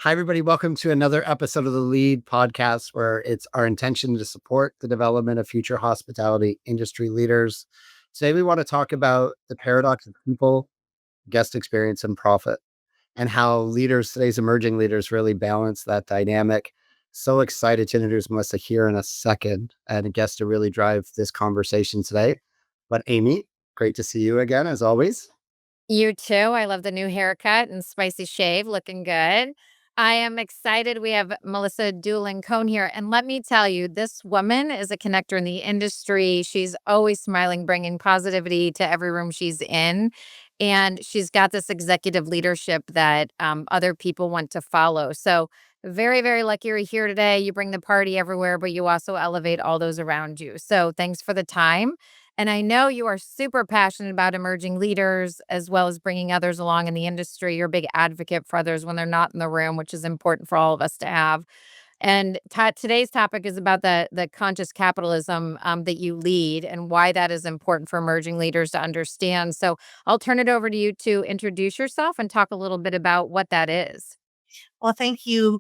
Hi, everybody. Welcome to another episode of the Lead podcast, where it's our intention to support the development of future hospitality industry leaders. Today, we want to talk about the paradox of people, guest experience, and profit, and how leaders, today's emerging leaders, really balance that dynamic. So excited to introduce Melissa here in a second and a guest to really drive this conversation today. But Amy, great to see you again, as always. You too. I love the new haircut and spicy shave, looking good. I am excited. We have Melissa Doolin-Koehne here. And let me tell you, this woman is a connector in the industry. She's always smiling, bringing positivity to every room she's in. And she's got this executive leadership that other people want to follow. So, very, very lucky you're here today. You bring the party everywhere, but you also elevate all those around you. So, thanks for the time. And I know you are super passionate about emerging leaders as well as bringing others along in the industry. You're a big advocate for others when they're not in the room, which is important for all of us to have. And today's topic is about the conscious capitalism that you lead and why that is important for emerging leaders to understand. So I'll turn it over to you to introduce yourself and talk a little bit about what that is. Well, thank you.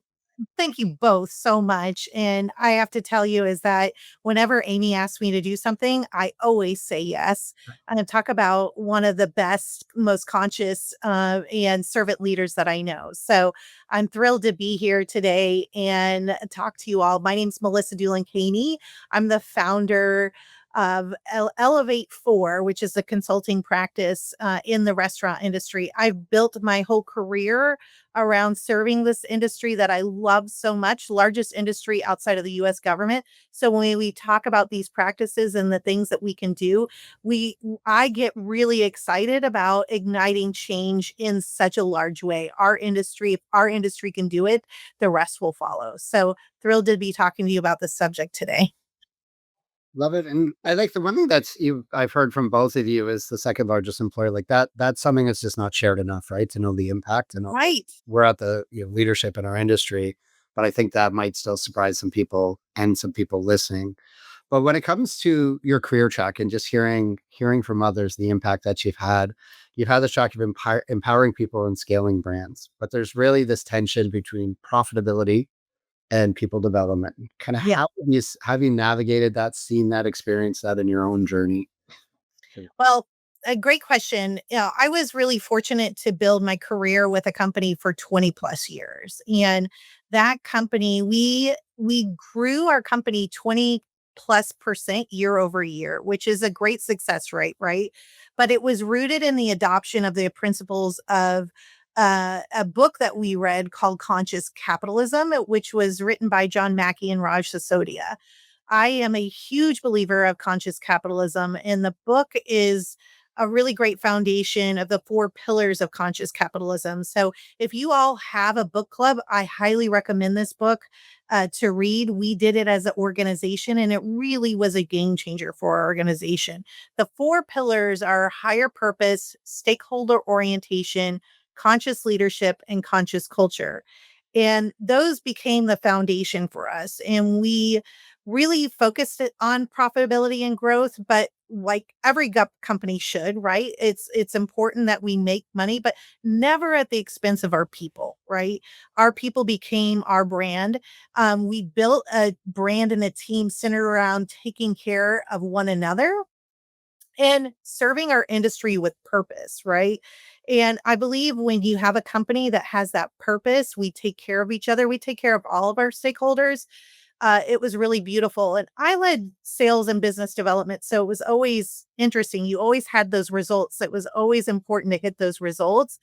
Thank you both so much. And I have to tell you is that whenever Amy asks me to do something, I always say yes. I'm going to talk about one of the best, most conscious and servant leaders that I know. So I'm thrilled to be here today and talk to you all. My name's Melissa Doolin-Koehne. I'm the founder of Elevate 4, which is a consulting practice in the restaurant industry. I've built my whole career around serving this industry that I love so much, largest industry outside of the US government. So when we talk about these practices and the things that we can do, I get really excited about igniting change in such a large way. If our industry can do it, the rest will follow. So thrilled to be talking to you about this subject today. Love it. And I like the one thing I've heard from both of you is the second largest employer. Like that's something that's just not shared enough, right? To know the impact. And Right. we're at the leadership in our industry, but I think that might still surprise some people and some people listening. But when it comes to your career track and just hearing from others the impact that you've had this track of empowering people and scaling brands. But there's really this tension between profitability and people development. Kind of Yeah. how have you navigated that, seen that, experienced that in your own journey? Well, a great question. I was really fortunate to build my career with a company for 20 plus years. And that company, we grew our company 20+% year over year, which is a great success rate, right? But it was rooted in the adoption of the principles of a book that we read called Conscious Capitalism, which was written by John Mackey and Raj Sisodia. I am a huge believer of conscious capitalism, and the book is a really great foundation of the four pillars of conscious capitalism. So, if you all have a book club, I highly recommend this book to read. We did it as an organization, and it really was a game changer for our organization. The four pillars are higher purpose, stakeholder orientation, conscious leadership, and conscious culture. And those became the foundation for us. And we really focused it on profitability and growth, but like every company should, right? It's important that we make money, but never at the expense of our people, right? Our people became our brand. We built a brand and a team centered around taking care of one another and serving our industry with purpose, right? And I believe when you have a company that has that purpose, we take care of each other, we take care of all of our stakeholders. It was really beautiful. And I led sales and business development. So it was always interesting. You always had those results. It was always important to hit those results.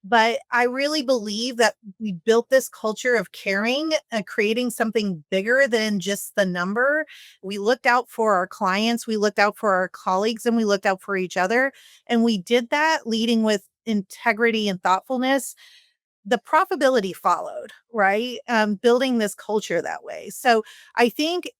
But I really believe that we built this culture of caring, creating something bigger than just the number. We looked out for our clients, we looked out for our colleagues, and we looked out for each other. And we did that leading with integrity and thoughtfulness. The profitability followed, right? Building this culture that way. So I think,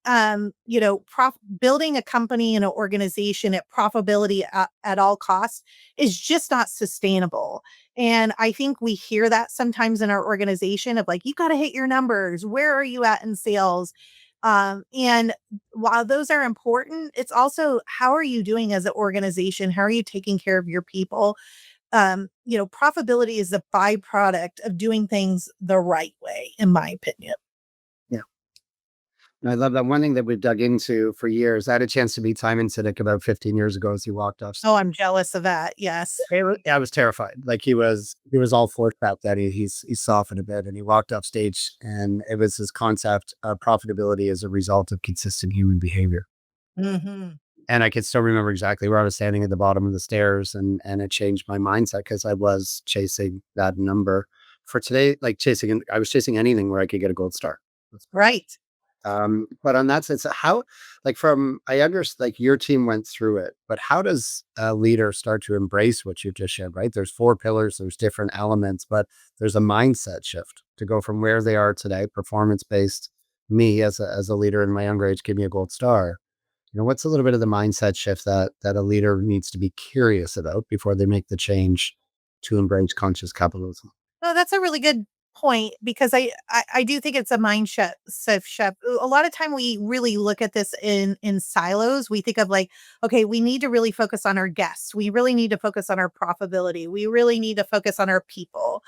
building a company and an organization at profitability at all costs is just not sustainable. And I think we hear that sometimes in our organization of like, you got to hit your numbers. Where are you at in sales? And while those are important, it's also how are you doing as an organization? How are you taking care of your people? profitability is the byproduct of doing things the right way, in my opinion. Yeah. And I love that. One thing that we've dug into for years, I had a chance to meet Simon Sinek about 15 years ago as he walked off. Oh, I'm jealous of that. Yes. I was terrified. Like he was all for about that. He's softened a bit, and he walked off stage, and it was his concept of profitability as a result of consistent human behavior. Hmm. And I can still remember exactly where I was standing at the bottom of the stairs, and it changed my mindset because I was chasing that number. For today, like I was chasing anything where I could get a gold star. Right. But on that sense, how, like I understand, like your team went through it, but how does a leader start to embrace what you've just shared, right? There's four pillars, there's different elements, but there's a mindset shift to go from where they are today, performance based, me as a leader in my younger age, give me a gold star. What's a little bit of the mindset shift that a leader needs to be curious about before they make the change to embrace conscious capitalism? No, that's a really good point because I do think it's a shift. A lot of time we really look at this in silos. We think of like, okay, we need to really focus on our guests. We really need to focus on our profitability. We really need to focus on our people,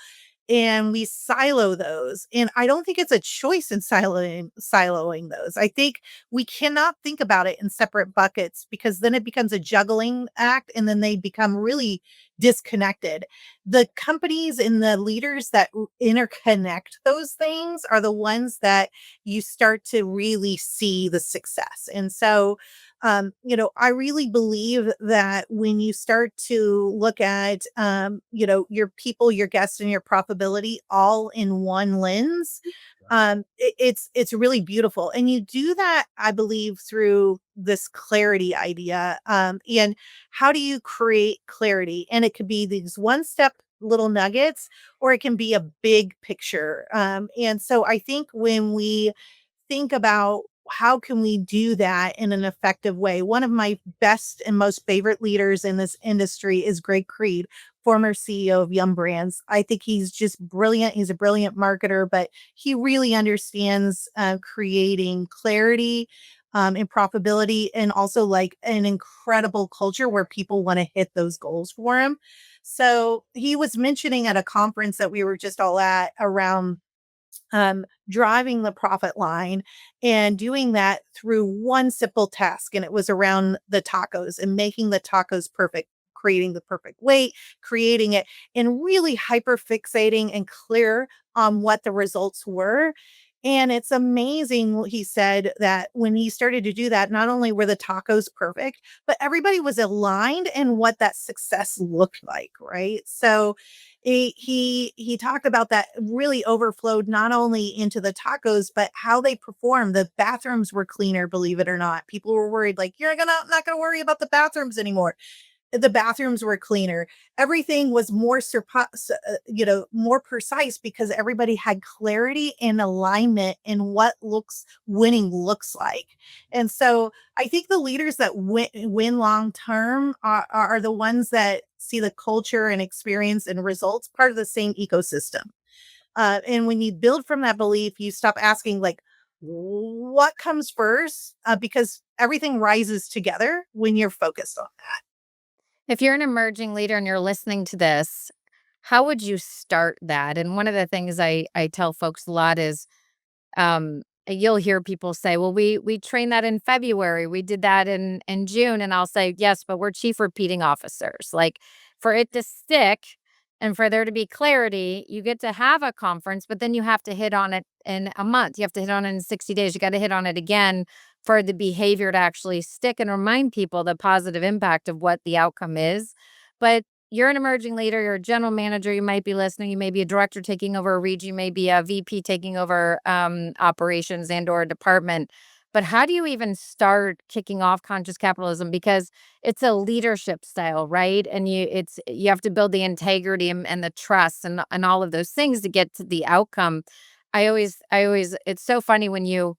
and we silo those. And I don't think it's a choice in siloing those. I think we cannot think about it in separate buckets because then it becomes a juggling act and then they become really disconnected. The companies and the leaders that interconnect those things are the ones that you start to really see the success. And so I really believe that when you start to look at, your people, your guests, and your profitability all in one lens, it's really beautiful. And you do that, I believe, through this clarity idea. And how do you create clarity? And it could be these one step little nuggets, or it can be a big picture. And so I think when we think about how can we do that in an effective way? One of my best and most favorite leaders in this industry is Greg Creed, former CEO of Yum Brands. I think he's just brilliant. He's a brilliant marketer, but he really understands creating clarity and profitability, and also like an incredible culture where people want to hit those goals for him. So he was mentioning at a conference that we were just all at around driving the profit line and doing that through one simple task. And it was around the tacos and making the tacos perfect, creating the perfect weight, creating it, and really hyper fixating and clear on what the results were. And it's amazing, he said, that when he started to do that, not only were the tacos perfect, but everybody was aligned in what that success looked like, right? So he talked about that really overflowed not only into the tacos, but how they performed. The bathrooms were cleaner, believe it or not. People were worried, like, you're not gonna worry about the bathrooms anymore. The bathrooms were cleaner. Everything was more precise because everybody had clarity and alignment in what looks winning looks like. And so I think the leaders that win long term are the ones that see the culture and experience and results part of the same ecosystem. And when you build from that belief, you stop asking like, what comes first? Because everything rises together when you're focused on that. If you're an emerging leader and you're listening to this, how would you start that? And one of the things I tell folks a lot is, you'll hear people say, "Well, we trained that in February. We did that in June." And I'll say, "Yes, but we're chief repeating officers. Like for it to stick and for there to be clarity, you get to have a conference, but then you have to hit on it in a month. You have to hit on it in 60 days. You got to hit on it again for the behavior to actually stick and remind people the positive impact of what the outcome is." But you're an emerging leader, you're a general manager, you might be listening, you may be a director taking over a region, you may be a VP taking over operations and or a department. But how do you even start kicking off conscious capitalism? Because it's a leadership style, right? And you have to build the integrity and the trust and all of those things to get to the outcome. I always it's so funny when you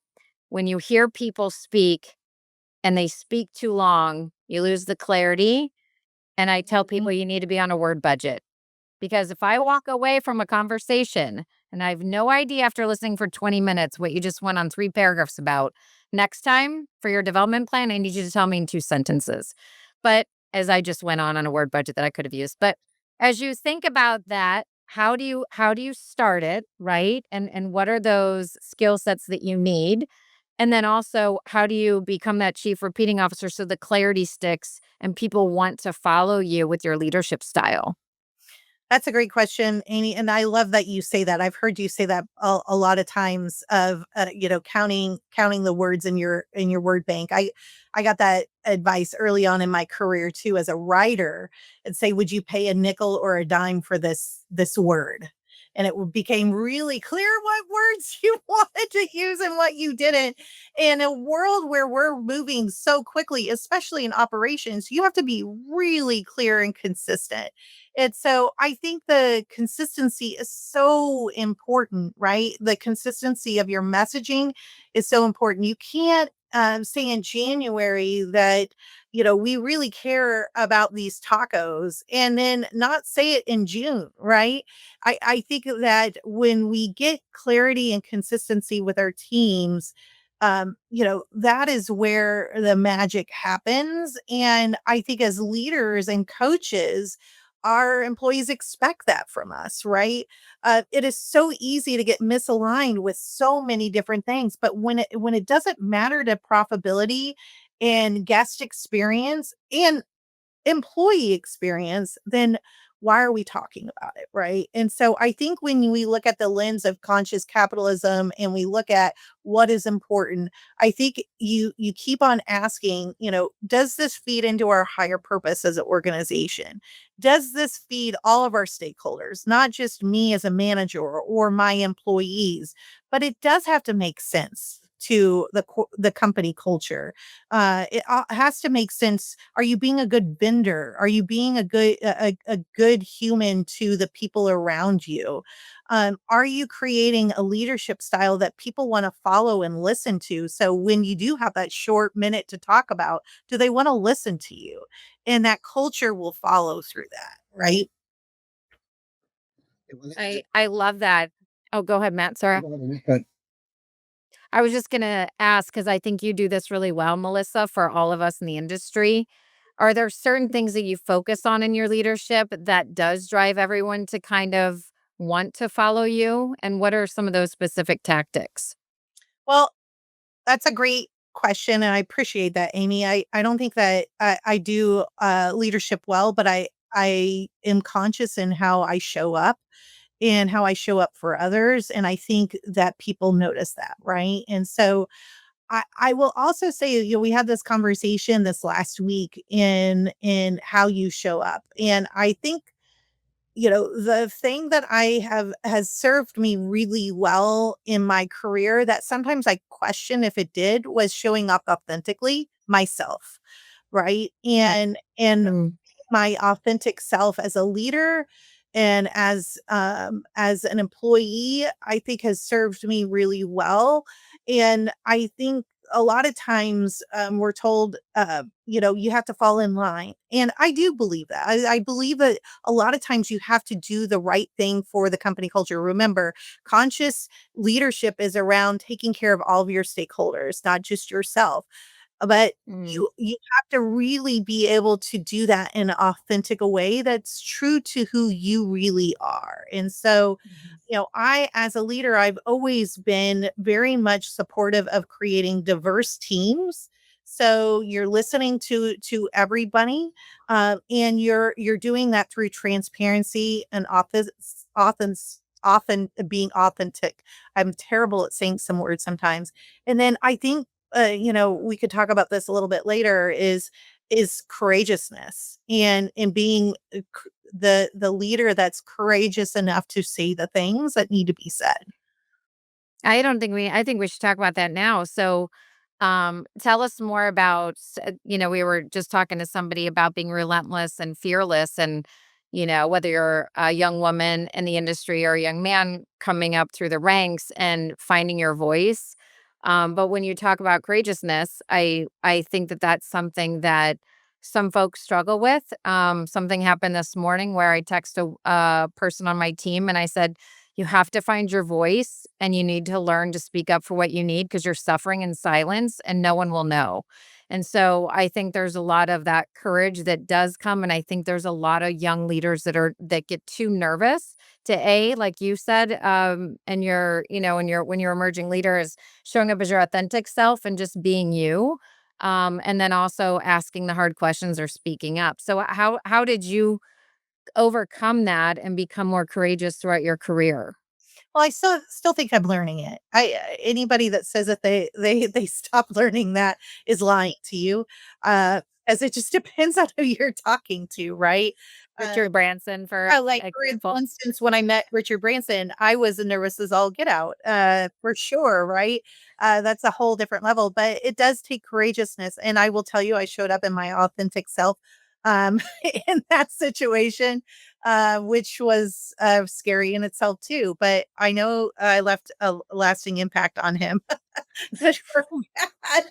hear people speak and they speak too long, you lose the clarity. And I tell people you need to be on a word budget, because if I walk away from a conversation and I have no idea after listening for 20 minutes what you just went on 3 paragraphs about, next time for your development plan, I need you to tell me in 2 sentences. But as I just went on a word budget that I could have used. But As you think about that, how do you start it, right? And what are those skill sets that you need? And then also, how do you become that chief repeating officer so the clarity sticks and people want to follow you with your leadership style? That's a great question, Amy, and I love that you say that. I've heard you say that a lot of times of counting the words in your word bank. I got that advice early on in my career too as a writer, and say, would you pay a nickel or a dime for this word? And became really clear what words you wanted to use and what you didn't. In a world where we're moving so quickly, especially in operations, you have to be really clear and consistent. And so I think the consistency is so important, right? The consistency of your messaging is so important. You can't say in January that, we really care about these tacos and then not say it in June, right? I think that when we get clarity and consistency with our teams, that is where the magic happens. And I think as leaders and coaches, our employees expect that from us, right? It is so easy to get misaligned with so many different things, but when it doesn't matter to profitability and guest experience and employee experience, then why are we talking about it, right? And so I think when we look at the lens of conscious capitalism and we look at what is important, I think you keep on asking, does this feed into our higher purpose as an organization? Does this feed all of our stakeholders, not just me as a manager or my employees, but it does have to make sense to the company culture. It has to make sense. Are you being a good vendor? Are you being a good human to the people around you? Are you creating a leadership style that people want to follow and listen to? So when you do have that short minute to talk about, do they want to listen to you? And that culture will follow through that, right? I love that. Oh, go ahead, Matt. Sorry. But I was just gonna ask because I think you do this really well, Melissa, for all of us in the industry. Are there certain things that you focus on in your leadership that does drive everyone to kind of want to follow you? And what are some of those specific tactics? Well, that's a great question, and I appreciate that, Amy. I don't think that I do leadership well, but I am conscious in how I show up and how I show up for others, and I think that people notice that, right? And so I will also say, we had this conversation this last week in how you show up, and I think the thing that I have has served me really well in my career that sometimes I question if it did was showing up authentically myself, right? And Mm. my authentic self as a leader and as an employee, I think has served me really well. And I think a lot of times we're told, you have to fall in line. And I do believe that. I believe that a lot of times you have to do the right thing for the company culture. Remember, conscious leadership is around taking care of all of your stakeholders, not just yourself. But Mm. you have to really be able to do that in an authentic a way that's true to who you really are. And so, Mhm. I as a leader, I've always been very much supportive of creating diverse teams. So you're listening to everybody, and you're doing that through transparency and often being authentic. I'm terrible at saying some words sometimes. And then I think we could talk about this a little bit later is courageousness and being the leader that's courageous enough to say the things that need to be said. I think we should talk about that now. So, tell us more about, we were just talking to somebody about being relentless and fearless and, whether you're a young woman in the industry or a young man coming up through the ranks and finding your voice. But when you talk about courageousness, I think that that's something that some folks struggle with. Something happened this morning where I texted a person on my team and I said, you have to find your voice and you need to learn to speak up for what you need because you're suffering in silence and no one will know. And so I think there's a lot of that courage that does come. And I think there's a lot of young leaders that get too nervous to like you said, and when you're emerging leader is showing up as your authentic self and just being you. And then also asking the hard questions or speaking up. So how did you overcome that and become more courageous throughout your career? Well, I still think I'm learning it. Anybody that says that they stop learning that is lying to you, as it just depends on who you're talking to, right? Uh, Richard Branson, for like for example. instance, when I met Richard Branson, I was nervous as all get out, for sure, right? That's a whole different level, but it does take courageousness, and I will tell you, I showed up in my authentic self, um, in that situation, which was scary in itself too. But I know I left a lasting impact on him, good or bad.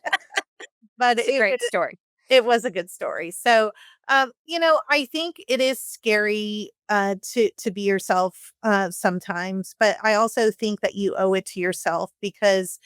But It's a great story. it was a good story. So, I think it is scary to be yourself sometimes, but I also think that you owe it to yourself because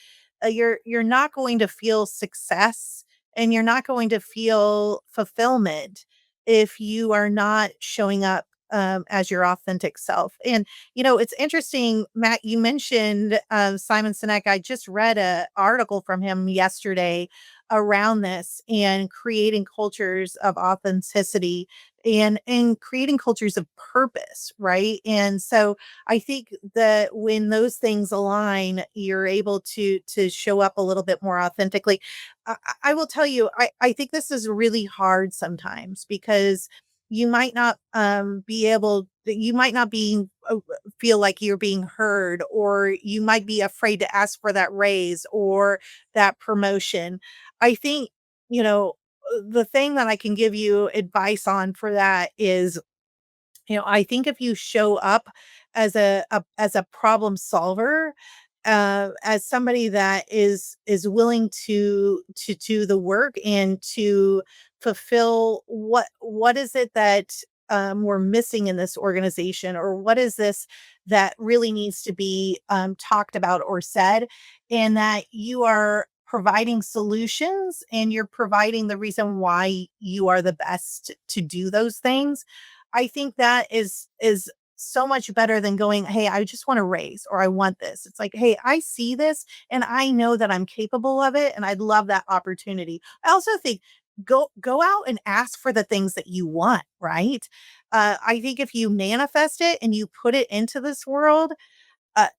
you're not going to feel success and you're not going to feel fulfillment if you are not showing up as your authentic self. And it's interesting, Matt. You mentioned Simon Sinek. I just read an article from him yesterday around this and creating cultures of authenticity and creating cultures of purpose, right? And so I think that when those things align, you're able to show up a little bit more authentically. I will tell you, I think this is really hard sometimes because you might not be able you might not be feel like you're being heard, or you might be afraid to ask for that raise or that promotion. I think, the thing that I can give you advice on for that is, I think if you show up as a problem solver, as somebody that is willing to do the work and to fulfill what is it that we're missing in this organization, or what is this that really needs to be talked about or said, and that you are providing solutions and you're providing the reason why you are the best to do those things. I think that is so much better than going, "Hey, I just want to raise," or "I want this." It's like, "Hey, I see this and I know that I'm capable of it and I'd love that opportunity." I also think go out and ask for the things that you want, right? I think if you manifest it and you put it into this world, uh,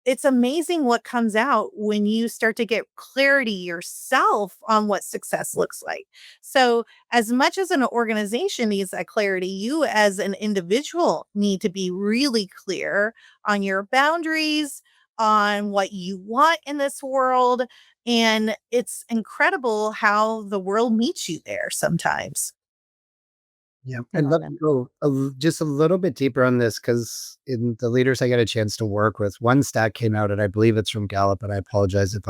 it's amazing what comes out when you start to get clarity yourself on what success looks like. So, as much as an organization needs that clarity, you as an individual need to be really clear on your boundaries, on what you want in this world. And it's incredible how the world meets you there sometimes. Yeah, I I'd love love it. to go just a little bit deeper on this because in the leaders I got a chance to work with, one stat came out, and I believe it's from Gallup, and I apologize if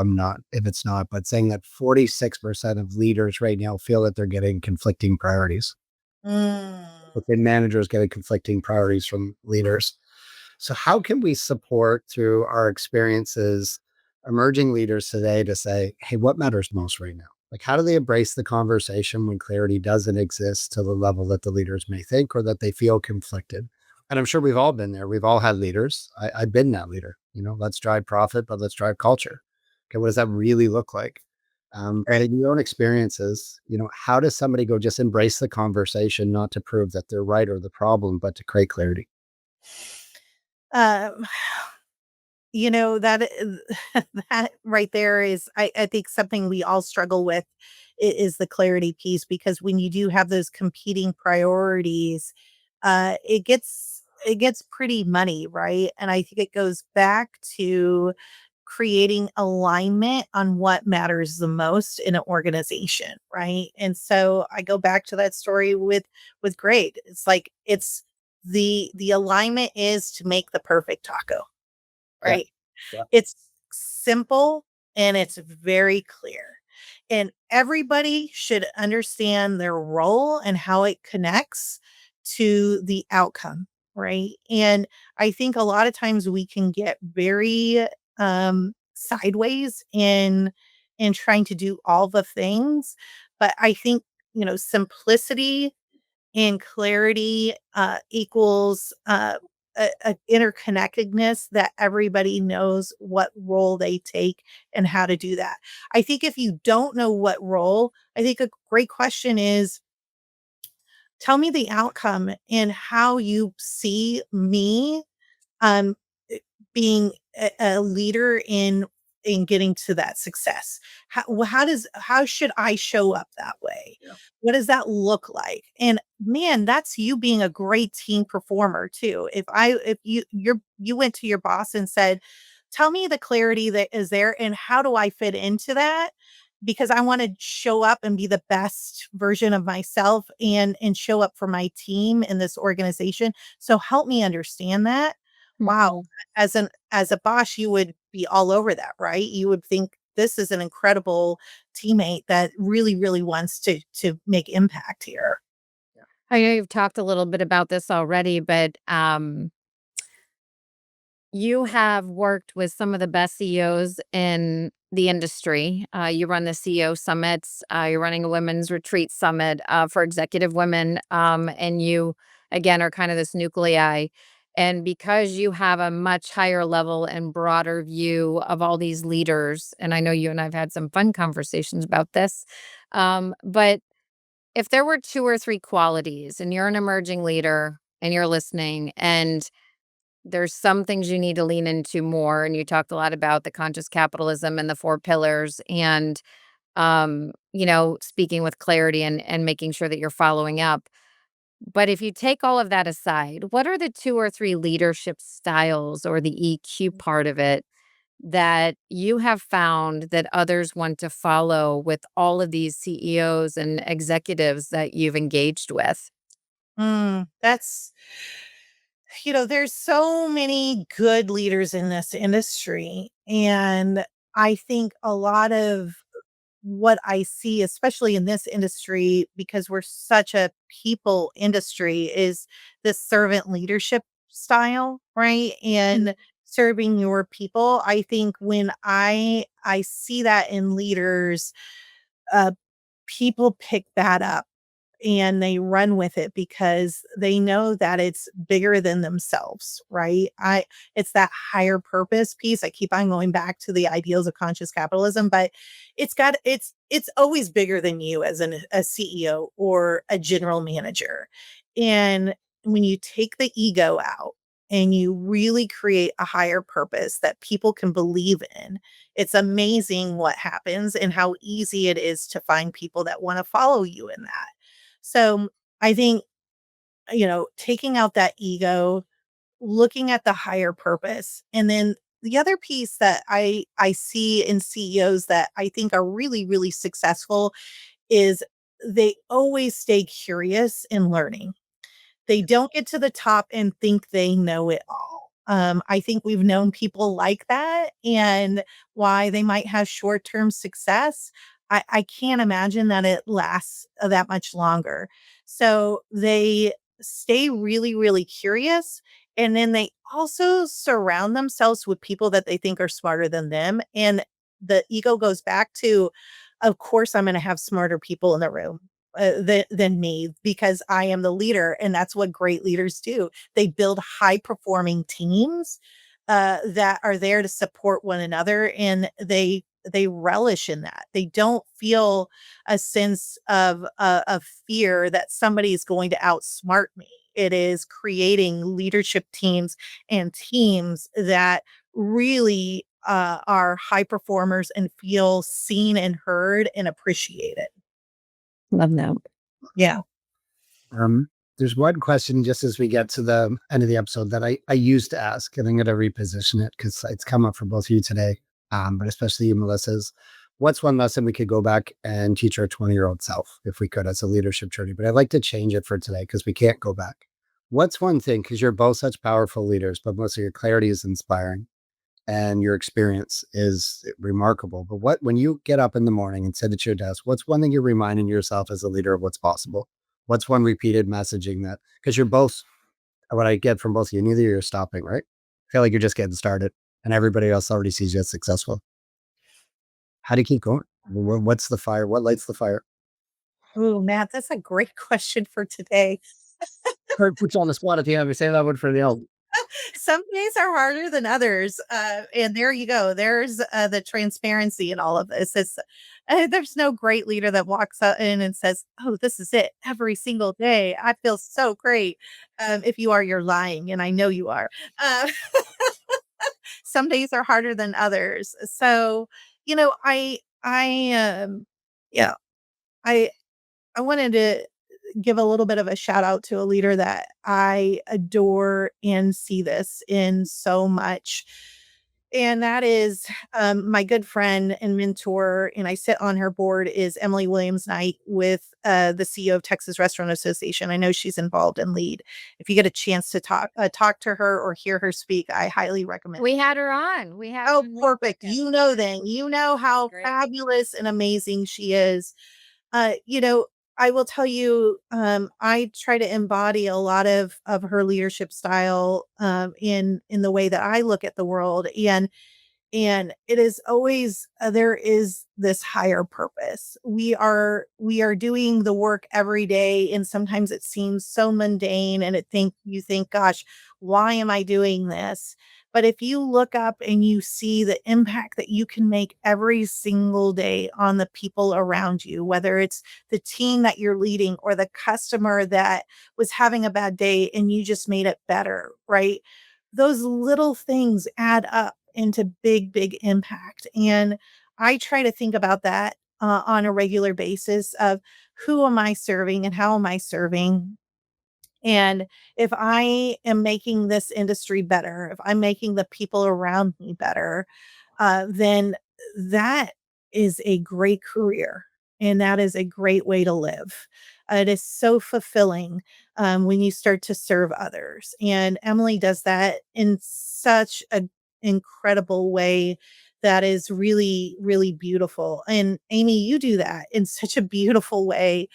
it's not, but saying that 46% of leaders right now feel that they're getting conflicting priorities. Mm. Okay, managers getting conflicting priorities from leaders. So, how can we support through our experiences emerging leaders today to say, hey, what matters most right now? Like, how do they embrace the conversation when clarity doesn't exist to the level that the leaders may think or that they feel conflicted? And I'm sure we've all been there. We've all had leaders. I've been that leader. Let's drive profit, but let's drive culture. Okay, what does that really look like? But Right. in your own experiences, how does somebody go just embrace the conversation, not to prove that they're right or the problem, but to create clarity? Um, that that right there is, I think, something we all struggle with, is the clarity piece, because when you do have those competing priorities, it gets pretty muddy, right? And I think it goes back to creating alignment on what matters the most in an organization, right? And so I go back to that story with Greg. It's like, the alignment is to make the perfect taco, Yeah. right? Yeah. It's simple and it's very clear. And everybody should understand their role and how it connects to the outcome, right? And I think a lot of times we can get very sideways in trying to do all the things. But I think, simplicity and clarity equals a interconnectedness that everybody knows what role they take and how to do that. I think if you don't know what role, I think a great question is, tell me the outcome and how you see me um, being a leader in getting to that success. How should I show up that way? Yeah. What does that look like? And man, that's you being a great team performer too. If you went to your boss and said, "Tell me the clarity that is there and how do I fit into that?" Because I want to show up and be the best version of myself and show up for my team in this organization. So help me understand that. Wow, Mhm. as a boss, you would be all over that, right? You would think this is an incredible teammate that really, really wants to make impact here. I know you've talked a little bit about this already, but you have worked with some of the best CEOs in the industry. You run the CEO summits. You're running a women's retreat summit for executive women. And you, again, are kind of this nuclei. And because you have a much higher level and broader view of all these leaders, and I know you and I've had some fun conversations about this, but if there were two or three qualities and you're an emerging leader and you're listening and there's some things you need to lean into more, and you talked a lot about the conscious capitalism and the four pillars and, speaking with clarity and making sure that you're following up. But if you take all of that aside, what are the two or three leadership styles or the EQ part of it that you have found that others want to follow with all of these CEOs and executives that you've engaged with? That's there's so many good leaders in this industry, and I think a lot of what I see, especially in this industry, because we're such a people industry, is this servant leadership style, right? And serving your people. I think when I see that in leaders, uh, people pick that up and they run with it because they know that it's bigger than themselves, right? It's that higher purpose piece. I keep on going back to the ideals of conscious capitalism, but it's always bigger than you as a CEO or a general manager. And when you take the ego out and you really create a higher purpose that people can believe in, it's amazing what happens and how easy it is to find people that want to follow you in that. So I think, taking out that ego, looking at the higher purpose, and then the other piece that I see in CEOs that I think are really, really successful is they always stay curious in learning. They don't get to the top and think they know it all. I think we've known people like that and why they might have short-term success. I can't imagine that it lasts that much longer. So they stay really, really curious. And then they also surround themselves with people that they think are smarter than them. And the ego goes back to, of course, I'm going to have smarter people in the room than me because I am the leader, and that's what great leaders do. They build high performing teams that are there to support one another, and they relish in that. They don't feel a sense of fear that somebody is going to outsmart me. It is creating leadership teams and teams that really are high performers and feel seen and heard and appreciated. Love that. Yeah. Um, there's one question just as we get to the end of the episode that I used to ask, and I'm going to reposition it because it's come up for both of you today, but especially you, Melissa's. What's one lesson we could go back and teach our 20-year-old self if we could as a leadership journey? But I'd like to change it for today because we can't go back. What's one thing, because you're both such powerful leaders, but Melissa, your clarity is inspiring and your experience is remarkable. But when you get up in the morning and sit at your desk, what's one thing you're reminding yourself as a leader of what's possible? What's one repeated messaging that, because you're both, what I get from both of you, neither of you are stopping, right? I feel like you're just getting started and everybody else already sees you as successful. How do you keep going? What's the fire? What lights the fire? Oh, Matt, that's a great question for today. Or put you on the spot if you have me say that one for the old. Some days are harder than others. And there you go. There's the transparency in all of this. There's no great leader that walks out in and says, "Oh, this is it every single day. I feel so great." If you are, you're lying, and I know you are. Uh, some days are harder than others. So, yeah, I, I wanted to give a little bit of a shout out to a leader that I adore and see this in so much. And that is my good friend and mentor, and I sit on her board, is Emily Williams Knight with the CEO of Texas Restaurant Association. I know she's involved in LEAD. If you get a chance to talk to her or hear her speak, I highly recommend. We had her on. We had her Oh, on this perfect. second. You know how Great. fabulous and amazing she is. Uh, you know, I will tell you, I try to embody a lot of her leadership style in the way that I look at the world, and it is always there is this higher purpose. We are doing the work every day, and sometimes it seems so mundane, and you think, gosh, why am I doing this? But if you look up and you see the impact that you can make every single day on the people around you, whether it's the team that you're leading or the customer that was having a bad day and you just made it better, right? Those little things add up into big, big impact. And I try to think about that on a regular basis of who am I serving and how am I serving? And if I am making this industry better, if I'm making the people around me better, then that is a great career and that is a great way to live. It is so fulfilling when you start to serve others. And Emily does that in such an incredible way that is really, really beautiful. And Amy, you do that in such a beautiful way.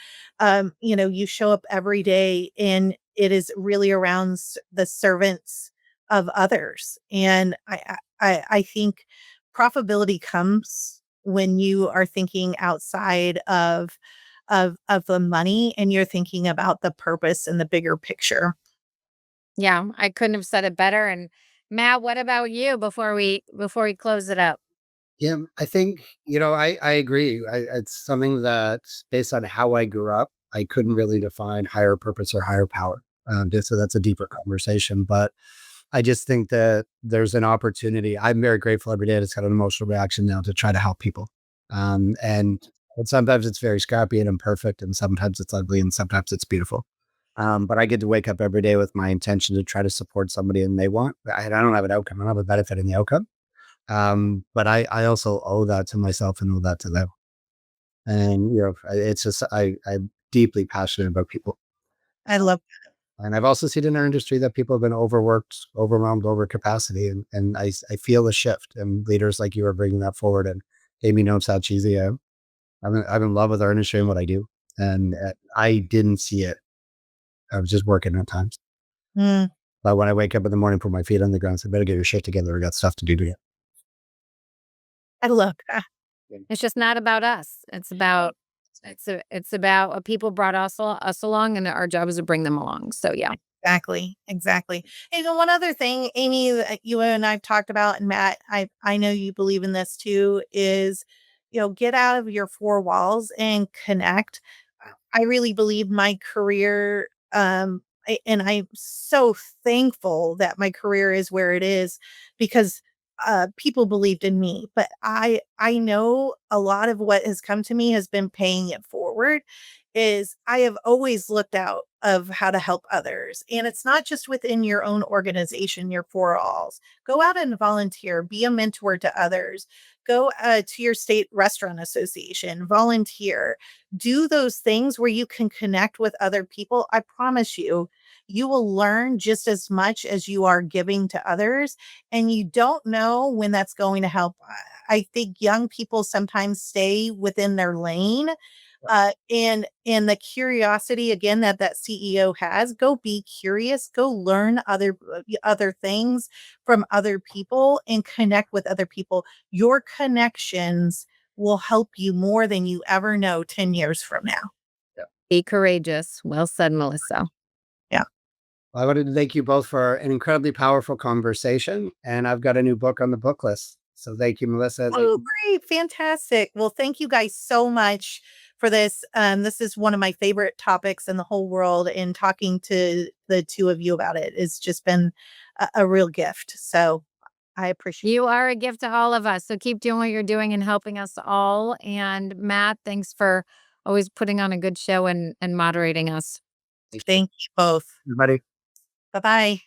You show up every day and it is really around the servants of others. And I think profitability comes when you are thinking outside of the money and you're thinking about the purpose and the bigger picture. Yeah, I couldn't have said it better. And Matt, what about you before we close it up? Yeah, I think, I agree. It's something that based on how I grew up, I couldn't really define higher purpose or higher power. Just so that's a deeper conversation. But I just think that there's an opportunity. I'm very grateful every day. It's got an emotional reaction now to try to help people. And sometimes it's very scrappy and imperfect, and sometimes it's ugly, and sometimes it's beautiful. But I get to wake up every day with my intention to try to support somebody, and they want. I don't have an outcome. I don't have a benefit in the outcome. But I also owe that to myself and owe that to them. And it's just I'm deeply passionate about people. I love. And I've also seen in our industry that people have been overworked, overwhelmed, over capacity, and I feel a shift. And leaders like you are bringing that forward. And Amy knows how cheesy I am. I'm in love with our industry and what I do, and I didn't see it. I was just working at times. Mm, But when I wake up in the morning, put my feet on the ground, I say, "Better get your shit together. We got stuff to do today." I love. It's just not about us. It's about people brought us along, and our job is to bring them along. So yeah. Exactly, exactly. And one other thing, Amy, that you and I've talked about, and Matt, I know you believe in this too, is get out of your four walls and connect. I really believe my career, and I'm so thankful that my career is where it is because people believed in me. But I know a lot of what has come to me has been paying it forward. Is I have always looked out of how to help others. And it's not just within your own organization, your four alls. Go out and volunteer, be a mentor to others. Go to your state restaurant association, volunteer, do those things where you can connect with other people. I promise you, you will learn just as much as you are giving to others. And you don't know when that's going to help. I think young people sometimes stay within their lane and the curiosity again that CEO has, go be curious, go learn other things from other people and connect with other people. Your connections will help you more than you ever know 10 years from now. Be courageous. Well said, Melissa. Yeah. Well, I wanted to thank you both for an incredibly powerful conversation. And I've got a new book on the book list. So thank you, Melissa. Oh, great. Fantastic. Well, thank you guys so much for this. This is one of my favorite topics in the whole world, and talking to the two of you about it has just been a real gift. So I appreciate You are a gift to all of us. So keep doing what you're doing and helping us all. And Matt, thanks for always putting on a good show and moderating us. it. Thank you both. Everybody. Bye bye.